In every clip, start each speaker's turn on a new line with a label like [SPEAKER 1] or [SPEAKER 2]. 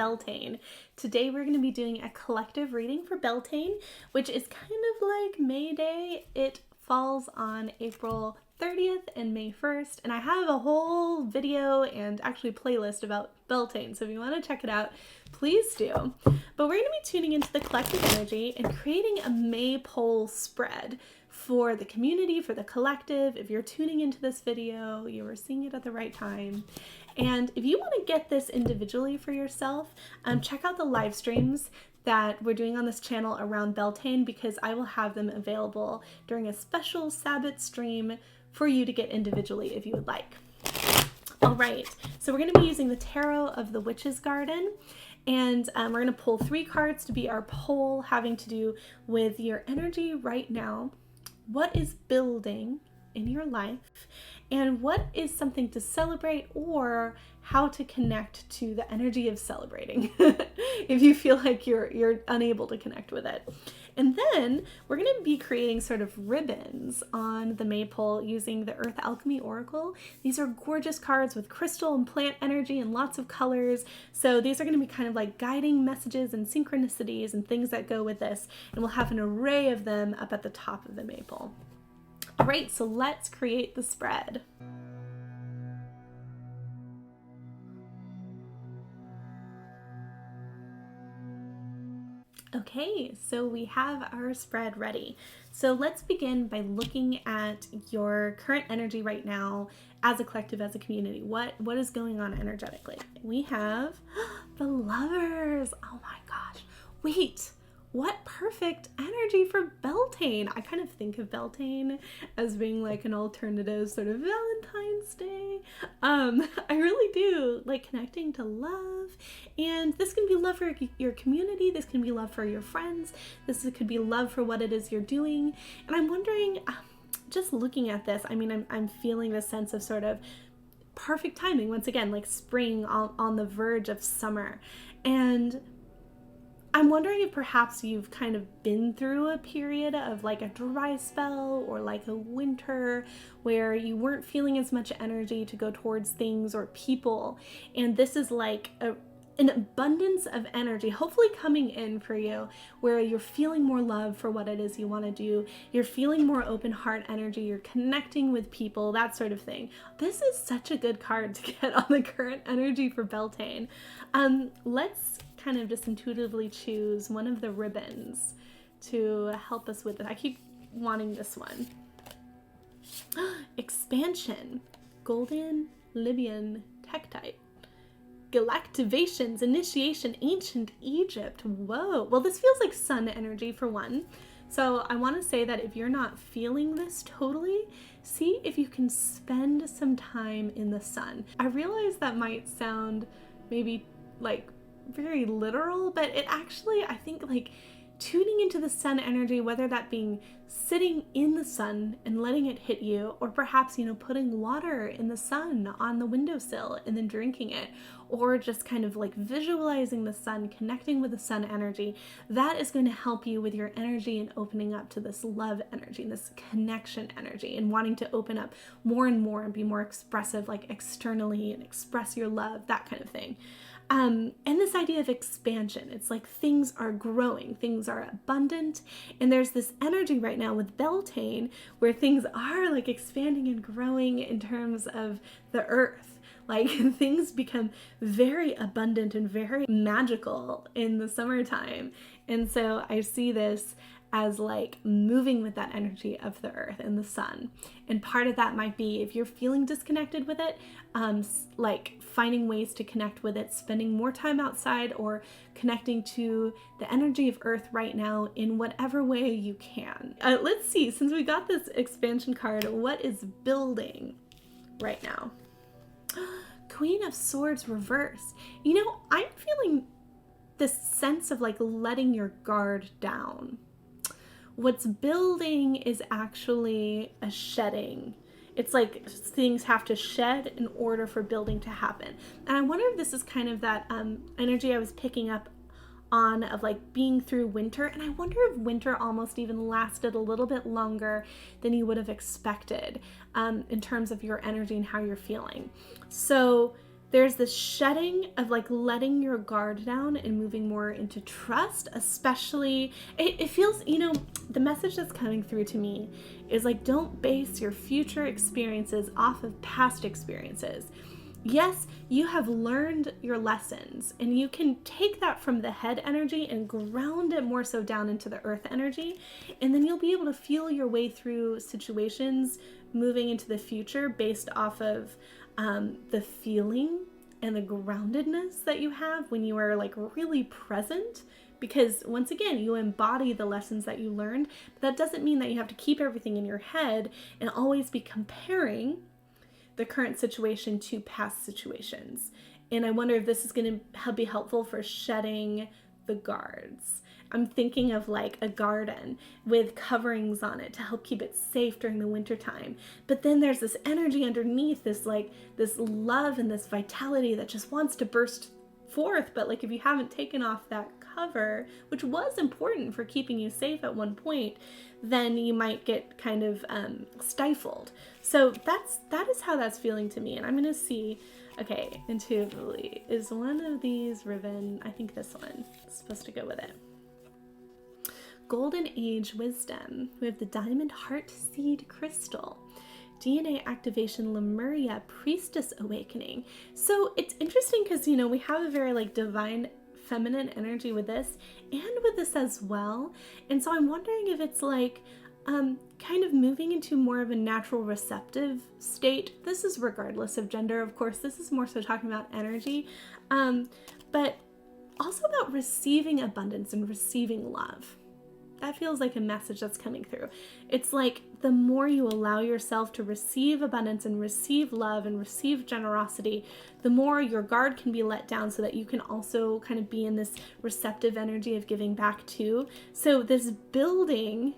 [SPEAKER 1] Beltane. Today we're going to be doing a collective reading for Beltane, which is kind of like May Day. It falls on April 30th and May 1st, and I have a whole video and actually playlist about Beltane, so if you want to check it out, please do. But we're going to be tuning into the collective energy and creating a maypole spread for the community, for the collective. If you're tuning into this video, you are seeing it at the right time. And if you want to get this individually for yourself, check out the live streams that we're doing on this channel around Beltane, because I will have them available during a special Sabbath stream for you to get individually if you would like. All right, so we're going to be using the Tarot of the Witch's Garden, and we're going to pull 3 cards to be our pole, having to do with your energy right now. What is building in your life, and what is something to celebrate, or how to connect to the energy of celebrating if you feel like you're unable to connect with it. And then we're going to be creating sort of ribbons on the maypole using the Earth Alchemy Oracle. These are gorgeous cards with crystal and plant energy and lots of colors. So these are going to be kind of like guiding messages and synchronicities and things that go with this. And we'll have an array of them up at the top of the maypole. All right, so let's create the spread. Okay, so we have our spread ready. So let's begin by looking at your current energy right now as a collective, as a community. What is going on energetically? We have the Lovers. Oh my gosh. Wait, what perfect energy for Beltane. I kind of think of Beltane as being like an alternative sort of Valentine's Day. I really do like connecting to love, and this can be love for your community, this can be love for your friends, this could be love for what it is you're doing. And I'm wondering, just looking at this, I mean, I'm feeling this sense of sort of perfect timing, once again, like spring on the verge of summer. And I'm wondering if perhaps you've kind of been through a period of like a dry spell or like a winter where you weren't feeling as much energy to go towards things or people. And this is like an abundance of energy hopefully coming in for you, where you're feeling more love for what it is you want to do. You're feeling more open heart energy. You're connecting with people, that sort of thing. This is such a good card to get on the current energy for Beltane. Let's kind of just intuitively choose one of the ribbons to help us with it. I keep wanting this one. Expansion, Golden Libyan Tektite, Galactivations, Initiation, Ancient Egypt. Whoa. Well, this feels like sun energy for one. So I want to say that if you're not feeling this totally, see if you can spend some time in the sun. I realize that might sound maybe like very literal, but it actually, I think, like tuning into the sun energy, whether that being sitting in the sun and letting it hit you, or perhaps, you know, putting water in the sun on the windowsill and then drinking it, or just kind of like visualizing the sun, connecting with the sun energy, that is going to help you with your energy and opening up to this love energy, this connection energy, and wanting to open up more and more and be more expressive, like externally, and express your love, that kind of thing. And this idea of expansion, it's like things are growing, things are abundant, and there's this energy right now with Beltane where things are like expanding and growing in terms of the earth. Like things become very abundant and very magical in the summertime. And so I see this as like moving with that energy of the earth and the sun. And part of that might be, if you're feeling disconnected with it, like finding ways to connect with it, spending more time outside, or connecting to the energy of earth right now in whatever way you can. Let's see, since we got this expansion card, what is building right now? Queen of Swords reversed. You know, I'm feeling this sense of like letting your guard down. What's building is actually a shedding. It's like things have to shed in order for building to happen. And I wonder if this is kind of that energy I was picking up on of like being through winter. And I wonder if winter almost even lasted a little bit longer than you would have expected in terms of your energy and how you're feeling. So there's this shedding of like letting your guard down and moving more into trust, especially it feels, the message that's coming through to me is like, don't base your future experiences off of past experiences. Yes, you have learned your lessons, and you can take that from the head energy and ground it more so down into the earth energy, and then you'll be able to feel your way through situations moving into the future based off of the feeling and the groundedness that you have when you are like really present. Because once again, you embody the lessons that you learned, but that doesn't mean that you have to keep everything in your head and always be comparing the current situation to past situations. And I wonder if this is going to be helpful for shedding the guards. I'm thinking of like a garden with coverings on it to help keep it safe during the winter time. But then there's this energy underneath, this love and this vitality that just wants to burst forth. But like if you haven't taken off that cover, which was important for keeping you safe at one point, then you might get kind of stifled. So that is how that's feeling to me. And I'm going to see, okay, intuitively, is one of these ribbon, I think this one is supposed to go with it. Golden Age Wisdom. We have the Diamond Heart Seed Crystal. DNA Activation Lemuria Priestess Awakening. So it's interesting because, we have a very like divine feminine energy with this and with this as well. And so I'm wondering if it's like kind of moving into more of a natural receptive state. This is regardless of gender, of course. This is more so talking about energy, but also about receiving abundance and receiving love. That feels like a message that's coming through. It's like the more you allow yourself to receive abundance and receive love and receive generosity, the more your guard can be let down so that you can also kind of be in this receptive energy of giving back too. So this building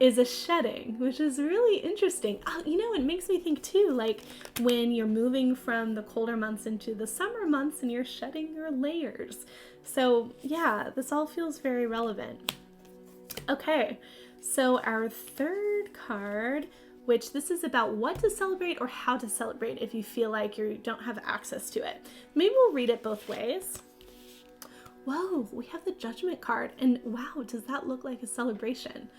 [SPEAKER 1] is a shedding, which is really interesting. It makes me think too, like when you're moving from the colder months into the summer months and you're shedding your layers. So yeah, this all feels very relevant. Okay, so our third card, which this is about what to celebrate or how to celebrate if you feel like you don't have access to it. Maybe we'll read it both ways. Whoa, we have the Judgment card, and wow, does that look like a celebration?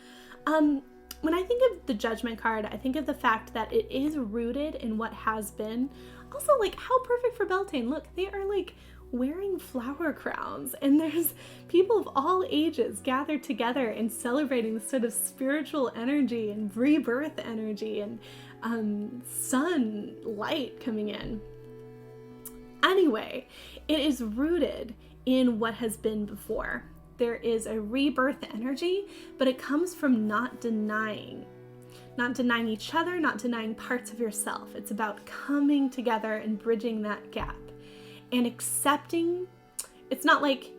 [SPEAKER 1] When I think of the Judgment card, I think of the fact that it is rooted in what has been. Also, like, how perfect for Beltane. Look, they are like wearing flower crowns, and there's people of all ages gathered together and celebrating this sort of spiritual energy and rebirth energy and sunlight coming in. Anyway, it is rooted in what has been before. There is a rebirth energy, but it comes from not denying each other, not denying parts of yourself. It's about coming together and bridging that gap. And accepting, it's not like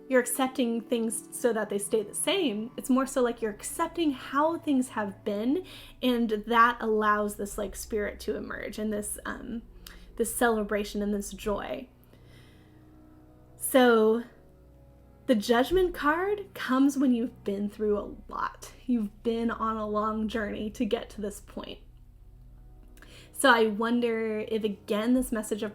[SPEAKER 1] you're accepting things so that they stay the same. It's more so like you're accepting how things have been, and that allows this like spirit to emerge and this celebration and this joy. So the Judgment card comes when you've been through a lot. You've been on a long journey to get to this point. So I wonder if, again, this message of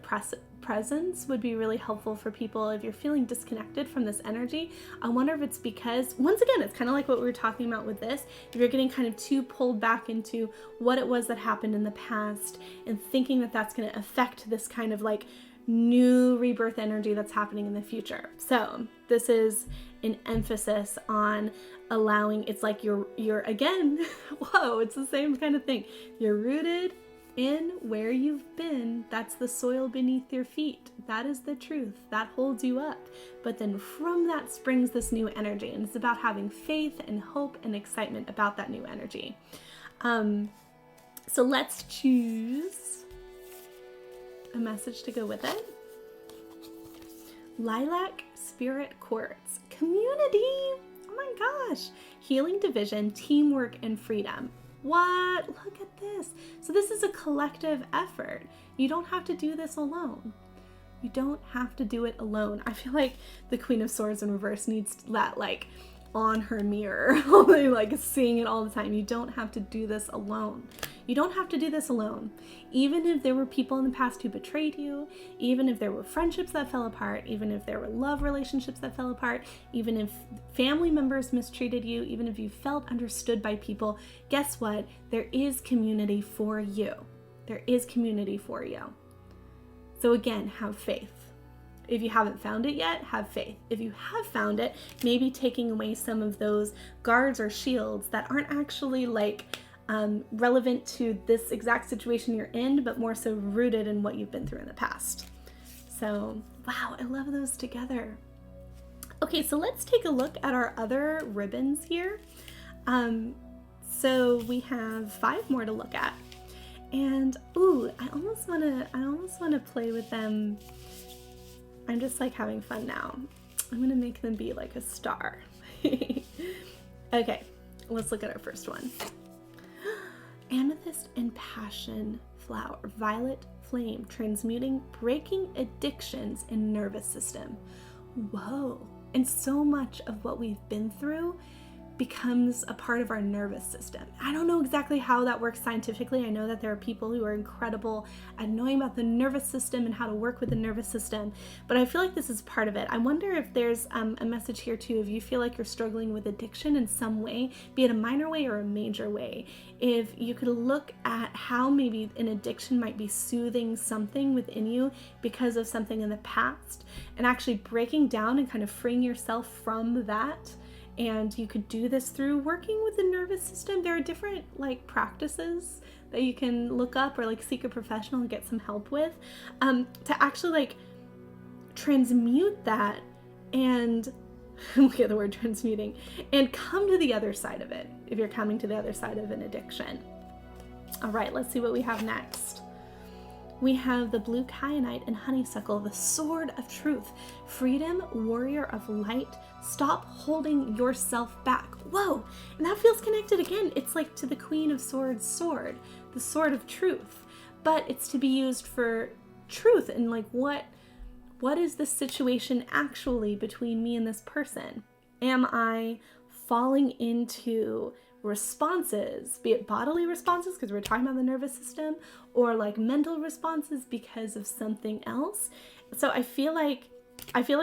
[SPEAKER 1] presence would be really helpful for people if you're feeling disconnected from this energy. I wonder if it's because, once again, it's kind of like what we were talking about with this, if you're getting kind of too pulled back into what it was that happened in the past and thinking that that's going to affect this kind of like new rebirth energy that's happening in the future. So this is an emphasis on allowing, it's like you're again, whoa, it's the same kind of thing. You're rooted in where you've been. That's the soil beneath your feet. That is the truth. That holds you up. But then from that springs this new energy, and it's about having faith and hope and excitement about that new energy. So let's choose a message to go with it. Lilac Spirit Quartz. Community! Oh my gosh! Healing, division, teamwork, and freedom. What? Look at this. So this is a collective effort. You don't have to do this alone. You don't have to do it alone. I feel like the Queen of Swords in reverse needs that like on her mirror, like seeing it all the time. You don't have to do this alone. You don't have to do this alone. Even if there were people in the past who betrayed you, even if there were friendships that fell apart, even if there were love relationships that fell apart, even if family members mistreated you, even if you felt understood by people, guess what? There is community for you. There is community for you. So again, have faith. If you haven't found it yet, have faith. If you have found it, maybe taking away some of those guards or shields that aren't actually like relevant to this exact situation you're in, but more so rooted in what you've been through in the past. So, wow, I love those together. Okay, so let's take a look at our other ribbons here. So we have 5 more to look at. And ooh, I almost wanna play with them. I'm just like having fun now. I'm gonna make them be like a star. Okay, let's look at our first one. Amethyst and passion flower, violet flame, transmuting, breaking addictions and nervous system. Whoa, and so much of what we've been through becomes a part of our nervous system. I don't know exactly how that works scientifically. I know that there are people who are incredible at knowing about the nervous system and how to work with the nervous system, but I feel like this is part of it. I wonder if there's a message here too, if you feel like you're struggling with addiction in some way, be it a minor way or a major way, if you could look at how maybe an addiction might be soothing something within you because of something in the past, and actually breaking down and kind of freeing yourself from that. And you could do this through working with the nervous system. There are different like practices that you can look up or like seek a professional and get some help with to actually like transmute that and look at the word transmuting and come to the other side of it if you're coming to the other side of an addiction. All right, let's see what we have next. We have the blue kyanite and honeysuckle, the sword of truth, freedom, warrior of light, stop holding yourself back. Whoa, and that feels connected again. It's like to the Queen of Swords sword, the sword of truth, but it's to be used for truth and like what is the situation actually between me and this person? Am I falling into responses, be it bodily responses because we're talking about the nervous system, or like mental responses because of something else? So I feel like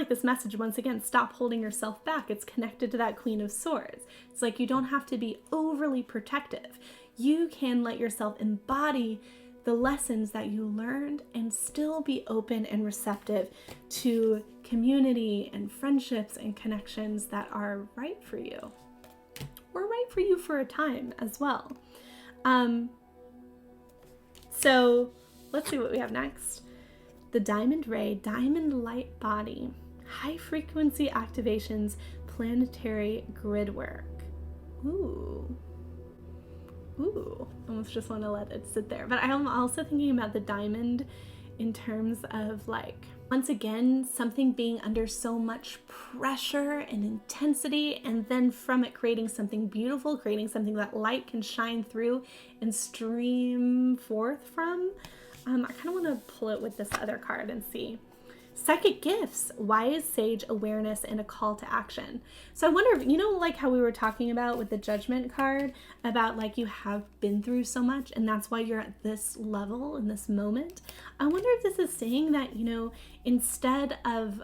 [SPEAKER 1] this message, once again, stop holding yourself back. It's connected to that Queen of Swords. It's like you don't have to be overly protective. You can let yourself embody the lessons that you learned and still be open and receptive to community and friendships and connections that are right for you. Or right for you for a time as well. So let's see what we have next. The diamond ray, diamond light body, high frequency activations, planetary grid work. Ooh, almost just want to let it sit there. But I'm also thinking about the diamond in terms of like, once again, something being under so much pressure and intensity, and then from it creating something beautiful, creating something that light can shine through and stream forth from. I kind of want to pull it with this other card and see. Psychic gifts, wise sage awareness, and a call to action. So I wonder if, you know, like how we were talking about with the judgment card, about like you have been through so much and that's why you're at this level in this moment. I wonder if this is saying that, you know, instead of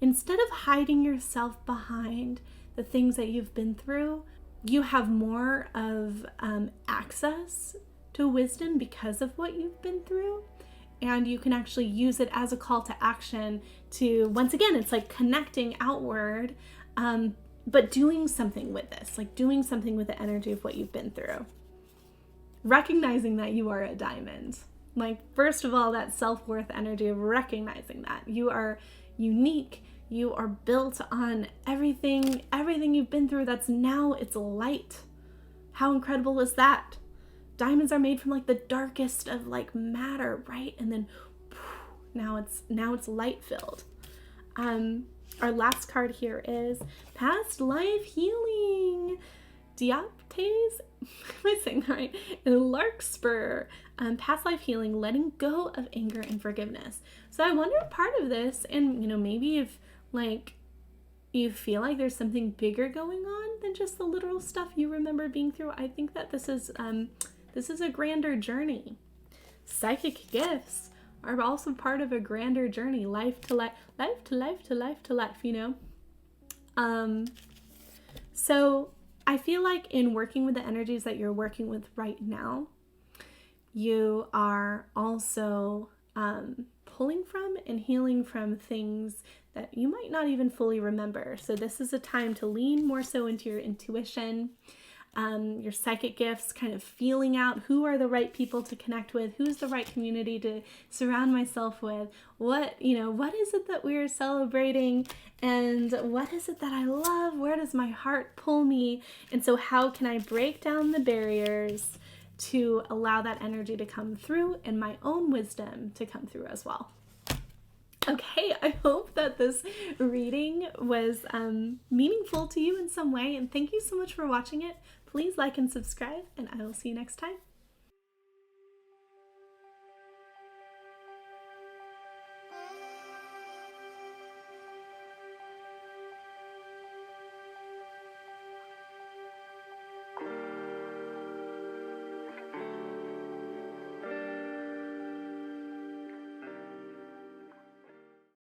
[SPEAKER 1] hiding yourself behind the things that you've been through, you have more of access to wisdom because of what you've been through. And you can actually use it as a call to action to, once again, it's like connecting outward, but doing something with this, like doing something with the energy of what you've been through. Recognizing that you are a diamond. Like, first of all, that self-worth energy of recognizing that you are unique, you are built on everything you've been through that's now it's light. How incredible is that? Diamonds are made from like the darkest of like matter, right? And then now it's light filled. Our last card here is past life healing. Dioptes, am I saying that right? And larkspur, past life healing, letting go of anger and forgiveness. So I wonder if part of this, and you know, maybe if like you feel like there's something bigger going on than just the literal stuff you remember being through, I think that this is This is a grander journey. Psychic gifts are also part of a grander journey, life to life, life to life to life to life, you know? So I feel like in working with the energies that you're working with right now, you are also pulling from and healing from things that you might not even fully remember. So this is a time to lean more so into your intuition, your psychic gifts, kind of feeling out who are the right people to connect with, who's the right community to surround myself with, what is it that we're celebrating, and what is it that I love, where does my heart pull me, and so how can I break down the barriers to allow that energy to come through and my own wisdom to come through as well. Okay, I hope that this reading was meaningful to you in some way, and thank you so much for watching it. Please like and subscribe, and I will see you next time.